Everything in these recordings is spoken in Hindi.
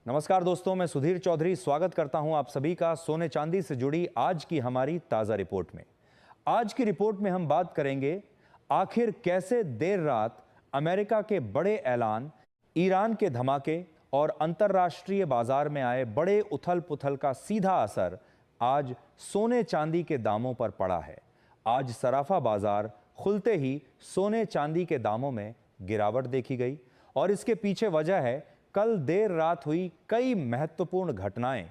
नमस्कार दोस्तों, मैं सुधीर चौधरी स्वागत करता हूं आप सभी का सोने चांदी से जुड़ी आज की हमारी ताज़ा रिपोर्ट में। आज की रिपोर्ट में हम बात करेंगे आखिर कैसे देर रात अमेरिका के बड़े ऐलान, ईरान के धमाके और अंतर्राष्ट्रीय बाजार में आए बड़े उथल पुथल का सीधा असर आज सोने चांदी के दामों पर पड़ा है। आज सराफा बाजार खुलते ही सोने चांदी के दामों में गिरावट देखी गई और इसके पीछे वजह है कल देर रात हुई कई महत्वपूर्ण घटनाएं,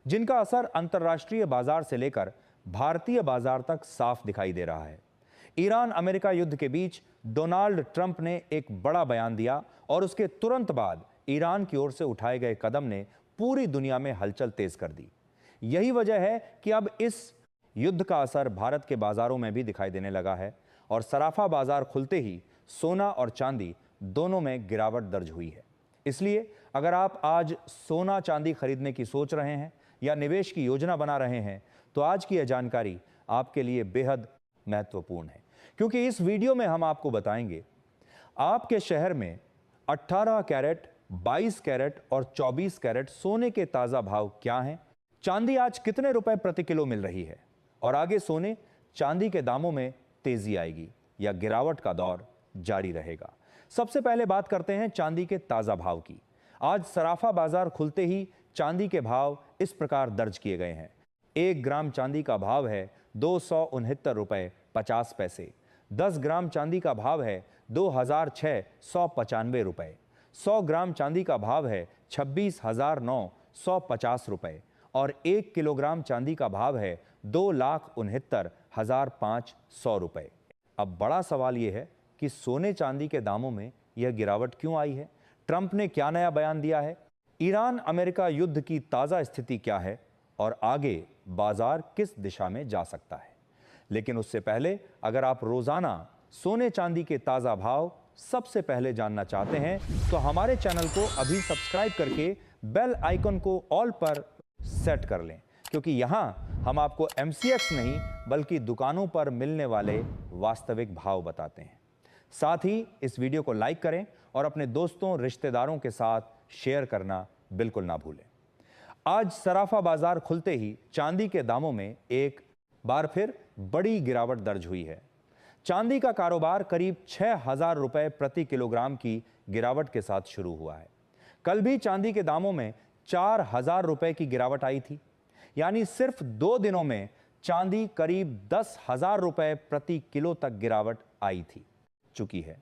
जिनका असर अंतर्राष्ट्रीय बाजार से लेकर भारतीय बाजार तक साफ दिखाई दे रहा है। ईरान अमेरिका युद्ध के बीच डोनाल्ड ट्रंप ने एक बड़ा बयान दिया और उसके तुरंत बाद ईरान की ओर से उठाए गए कदम ने पूरी दुनिया में हलचल तेज कर दी। यही वजह है कि अब इस युद्ध का असर भारत के बाजारों में भी दिखाई देने लगा है और सराफा बाजार खुलते ही सोना और चांदी दोनों में गिरावट दर्ज हुई है। इसलिए अगर आप आज सोना चांदी खरीदने की सोच रहे हैं या निवेश की योजना बना रहे हैं तो आज की यह जानकारी आपके लिए बेहद महत्वपूर्ण है, क्योंकि इस वीडियो में हम आपको बताएंगे आपके शहर में 18 कैरेट, 22 कैरेट और 24 कैरेट सोने के ताजा भाव क्या हैं, चांदी आज कितने रुपए प्रति किलो मिल रही है और आगे सोने चांदी के दामों में तेजी आएगी या गिरावट का दौर जारी रहेगा। सबसे पहले बात करते हैं चांदी के ताजा भाव की। आज सराफा बाजार खुलते ही चांदी के भाव इस प्रकार दर्ज किए गए हैं। 1 ग्राम चांदी का भाव है 269 रुपए 50 पैसे। 10 ग्राम चांदी का भाव है 2695 रुपए। 100 ग्राम चांदी का भाव है 26,950 रुपए और 1 किलोग्राम चांदी का भाव है 2,69,500 रुपए। अब बड़ा सवाल यह है कि सोने चांदी के दामों में यह गिरावट क्यों आई है? ट्रंप ने क्या नया बयान दिया है? ईरान अमेरिका युद्ध की ताजा स्थिति क्या है और आगे बाजार किस दिशा में जा सकता है? लेकिन उससे पहले अगर आप रोजाना सोने चांदी के ताजा भाव सबसे पहले जानना चाहते हैं तो हमारे चैनल को अभी सब्सक्राइब करके बेल आइकन को ऑल पर सेट कर लें, क्योंकि यहां हम आपको MCX नहीं बल्कि दुकानों पर मिलने वाले वास्तविक भाव बताते हैं। साथ ही इस वीडियो को लाइक करें और अपने दोस्तों रिश्तेदारों के साथ शेयर करना बिल्कुल ना भूलें। आज सराफा बाजार खुलते ही चांदी के दामों में एक बार फिर बड़ी गिरावट दर्ज हुई है। चांदी का कारोबार करीब 6,000 रुपए प्रति किलोग्राम की गिरावट के साथ शुरू हुआ है। कल भी चांदी के दामों में 4,000 रुपए की गिरावट आई थी, यानी सिर्फ 2 दिनों में चांदी करीब 10,000 रुपए प्रति किलो तक गिरावट आई थी चुकी है।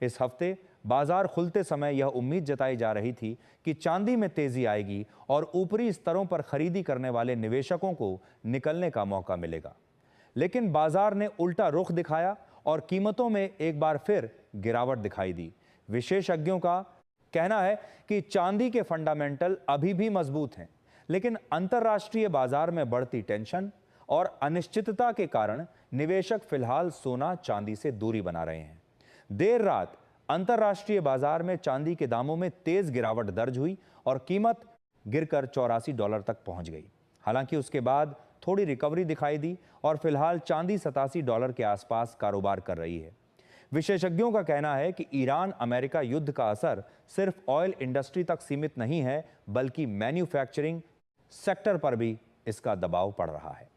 इस हफ्ते बाजार खुलते समय यह उम्मीद जताई जा रही थी कि चांदी में तेजी आएगी और ऊपरी स्तरों पर खरीदी करने वाले निवेशकों को निकलने का मौका मिलेगा, लेकिन बाजार ने उल्टा रुख दिखाया और कीमतों में एक बार फिर गिरावट दिखाई दी। विशेषज्ञों का कहना है कि चांदी के फंडामेंटल अभी भी मजबूत हैं, लेकिन अंतर्राष्ट्रीय बाजार में बढ़ती टेंशन और अनिश्चितता के कारण निवेशक फिलहाल सोना चांदी से दूरी बना रहे हैं। देर रात अंतर्राष्ट्रीय बाजार में चांदी के दामों में तेज गिरावट दर्ज हुई और कीमत गिरकर $84 तक पहुंच गई। हालांकि उसके बाद थोड़ी रिकवरी दिखाई दी और फिलहाल चांदी $87 के आसपास कारोबार कर रही है। विशेषज्ञों का कहना है कि ईरान अमेरिका युद्ध का असर सिर्फ ऑयल इंडस्ट्री तक सीमित नहीं है, बल्कि मैन्युफैक्चरिंग सेक्टर पर भी इसका दबाव पड़ रहा है।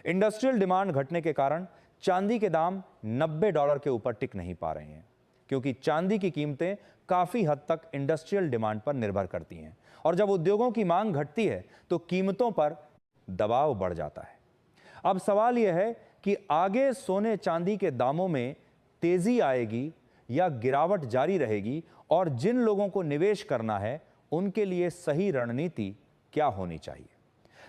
इंडस्ट्रियल डिमांड घटने के कारण चांदी के दाम $90 के ऊपर टिक नहीं पा रहे हैं, क्योंकि चांदी की कीमतें काफी हद तक इंडस्ट्रियल डिमांड पर निर्भर करती हैं और जब उद्योगों की मांग घटती है तो कीमतों पर दबाव बढ़ जाता है। अब सवाल यह है कि आगे सोने चांदी के दामों में तेजी आएगी या गिरावट जारी रहेगी और जिन लोगों को निवेश करना है उनके लिए सही रणनीति क्या होनी चाहिए।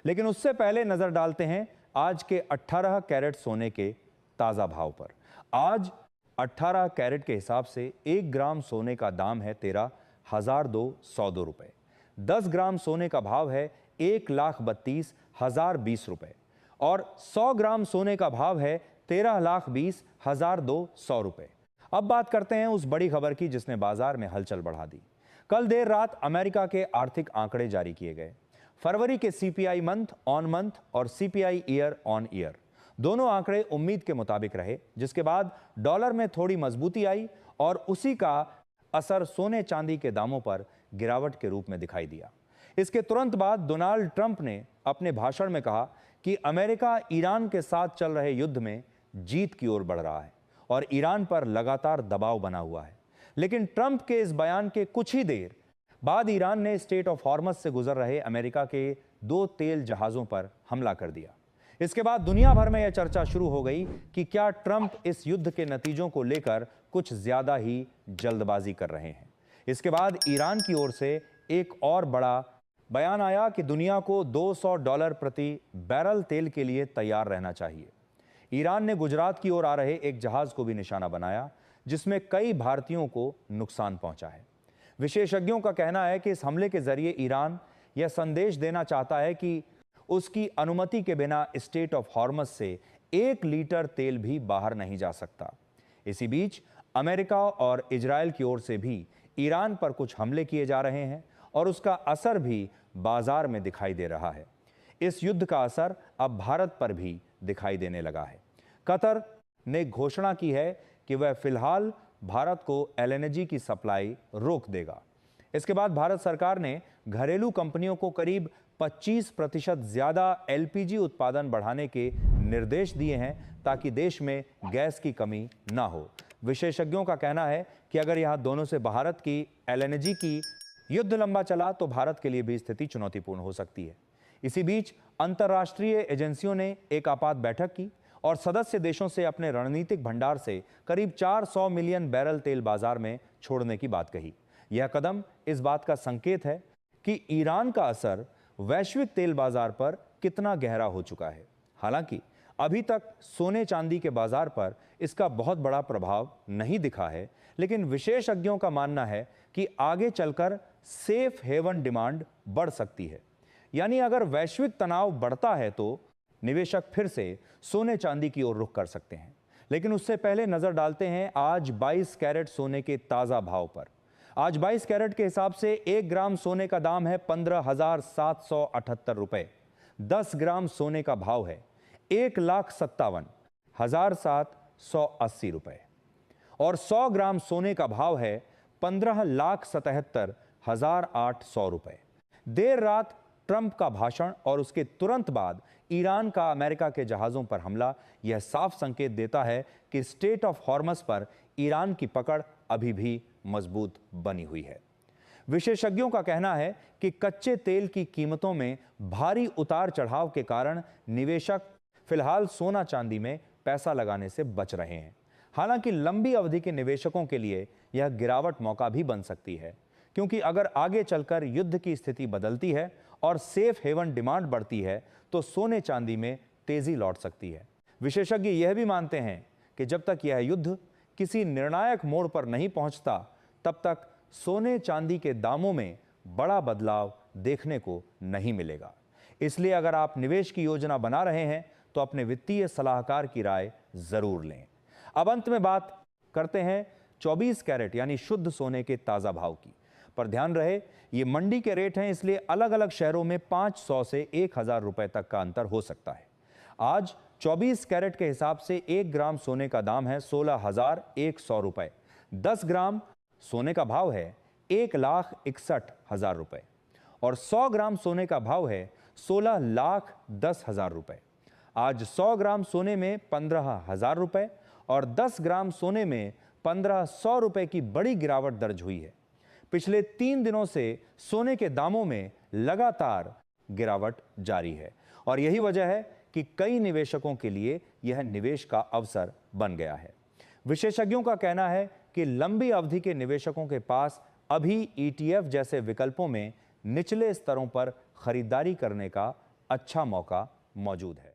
लेकिन उससे पहले नजर डालते हैं आज के 18 कैरेट सोने के ताजा भाव पर। आज 18 कैरेट के हिसाब से 1 ग्राम सोने का दाम है 13,202 रुपए। 10 ग्राम सोने का भाव है 1,32,020 रुपए और 100 ग्राम सोने का भाव है 13,20,200 रुपए। अब बात करते हैं उस बड़ी खबर की जिसने बाजार में हलचल बढ़ा दी। कल देर रात अमेरिका के आर्थिक आंकड़े जारी किए गए। फरवरी के CPI मंथ ऑन मंथ और CPI ईयर ऑन ईयर दोनों आंकड़े उम्मीद के मुताबिक रहे, जिसके बाद डॉलर में थोड़ी मजबूती आई और उसी का असर सोने चांदी के दामों पर गिरावट के रूप में दिखाई दिया। इसके तुरंत बाद डोनाल्ड ट्रंप ने अपने भाषण में कहा कि अमेरिका ईरान के साथ चल रहे युद्ध में जीत की ओर बढ़ रहा है और ईरान पर लगातार दबाव बना हुआ है। लेकिन ट्रंप के इस बयान के कुछ ही देर बाद ईरान ने स्ट्रेट ऑफ हॉर्मज से गुजर रहे अमेरिका के 2 तेल जहाजों पर हमला कर दिया। इसके बाद दुनिया भर में यह चर्चा शुरू हो गई कि क्या ट्रंप इस युद्ध के नतीजों को लेकर कुछ ज्यादा ही जल्दबाजी कर रहे हैं। इसके बाद ईरान की ओर से एक और बड़ा बयान आया कि दुनिया को $200 प्रति बैरल तेल के लिए तैयार रहना चाहिए। ईरान ने गुजरात की ओर आ रहे एक जहाज को भी निशाना बनाया, जिसमें कई भारतीयों को नुकसान पहुंचा है। विशेषज्ञों का कहना है कि इस हमले के जरिए ईरान यह संदेश देना चाहता है कि उसकी अनुमति के बिना स्ट्रेट ऑफ हॉर्मज से 1 लीटर तेल भी बाहर नहीं जा सकता। इसी बीच अमेरिका और इजराइल की ओर से भी ईरान पर कुछ हमले किए जा रहे हैं और उसका असर भी बाजार में दिखाई दे रहा है। इस युद्ध का असर अब भारत पर भी दिखाई देने लगा है। कतर ने घोषणा की है कि वह फिलहाल भारत को एलएनजी की सप्लाई रोक देगा। इसके बाद भारत सरकार ने घरेलू कंपनियों को करीब 25% ज्यादा एलपीजी उत्पादन बढ़ाने के निर्देश दिए हैं ताकि देश में गैस की कमी ना हो। विशेषज्ञों का कहना है कि अगर यहां दोनों से भारत की एलएनजी की युद्ध लंबा चला तो भारत के लिए भी स्थिति चुनौतीपूर्ण हो सकती है। इसी बीच अंतर्राष्ट्रीय एजेंसियों ने एक आपात बैठक की और सदस्य देशों से अपने रणनीतिक भंडार से करीब 400 मिलियन बैरल तेल बाजार में छोड़ने की बात कही। यह कदम इस बात का संकेत है कि ईरान का असर वैश्विक तेल बाजार पर कितना गहरा हो चुका है। हालांकि अभी तक सोने चांदी के बाजार पर इसका बहुत बड़ा प्रभाव नहीं दिखा है, लेकिन विशेषज्ञों का मानना है कि आगे चलकर सेफ हेवन डिमांड बढ़ सकती है। यानी अगर वैश्विक तनाव बढ़ता है तो निवेशक फिर से सोने चांदी की ओर रुख कर सकते हैं। लेकिन उससे पहले नजर डालते हैं आज 22 कैरेट सोने के ताजा भाव पर। आज 22 कैरेट के हिसाब से 1 ग्राम सोने का दाम है 15,778 रुपए। 10 ग्राम सोने का भाव है 1,57,780 रुपए और 100 ग्राम सोने का भाव है 15,77,800 रुपए। देर रात ट्रंप का भाषण और उसके तुरंत बाद ईरान का अमेरिका के जहाजों पर हमला यह साफ संकेत देता है कि स्ट्रेट ऑफ हॉर्मज पर ईरान की पकड़ अभी भी मजबूत बनी हुई है। विशेषज्ञों का कहना है कि कच्चे तेल की कीमतों में भारी उतार चढ़ाव के कारण निवेशक फिलहाल सोना चांदी में पैसा लगाने से बच रहे हैं। हालांकि लंबी अवधि के निवेशकों के लिए यह गिरावट मौका भी बन सकती है, क्योंकि अगर आगे चलकर युद्ध की स्थिति बदलती है और सेफ हेवन डिमांड बढ़ती है तो सोने चांदी में तेजी लौट सकती है। विशेषज्ञ यह भी मानते हैं कि जब तक यह युद्ध किसी निर्णायक मोड़ पर नहीं पहुंचता, तब तक सोने चांदी के दामों में बड़ा बदलाव देखने को नहीं मिलेगा। इसलिए अगर आप निवेश की योजना बना रहे हैं तो अपने वित्तीय सलाहकार की राय जरूर लें। अब अंत में बात करते हैं 24 कैरेट यानी शुद्ध सोने के ताजा भाव की। पर ध्यान रहे, ये मंडी के रेट हैं, इसलिए अलग अलग शहरों में 500 से 1000 रुपए तक का अंतर हो सकता है। आज 24 कैरेट के हिसाब से 1 ग्राम सोने का दाम है 16,100 रुपए। 10 ग्राम सोने का भाव है 1,61,000 रुपए और 100 ग्राम सोने का भाव है 16,10,000 रुपए। आज 100 ग्राम सोने में 15,000 रुपए और 10 ग्राम सोने में 1,500 रुपए की बड़ी गिरावट दर्ज हुई है। पिछले 3 दिनों से सोने के दामों में लगातार गिरावट जारी है और यही वजह है कि कई निवेशकों के लिए यह निवेश का अवसर बन गया है। विशेषज्ञों का कहना है कि लंबी अवधि के निवेशकों के पास अभी ETF जैसे विकल्पों में निचले स्तरों पर खरीदारी करने का अच्छा मौका मौजूद है।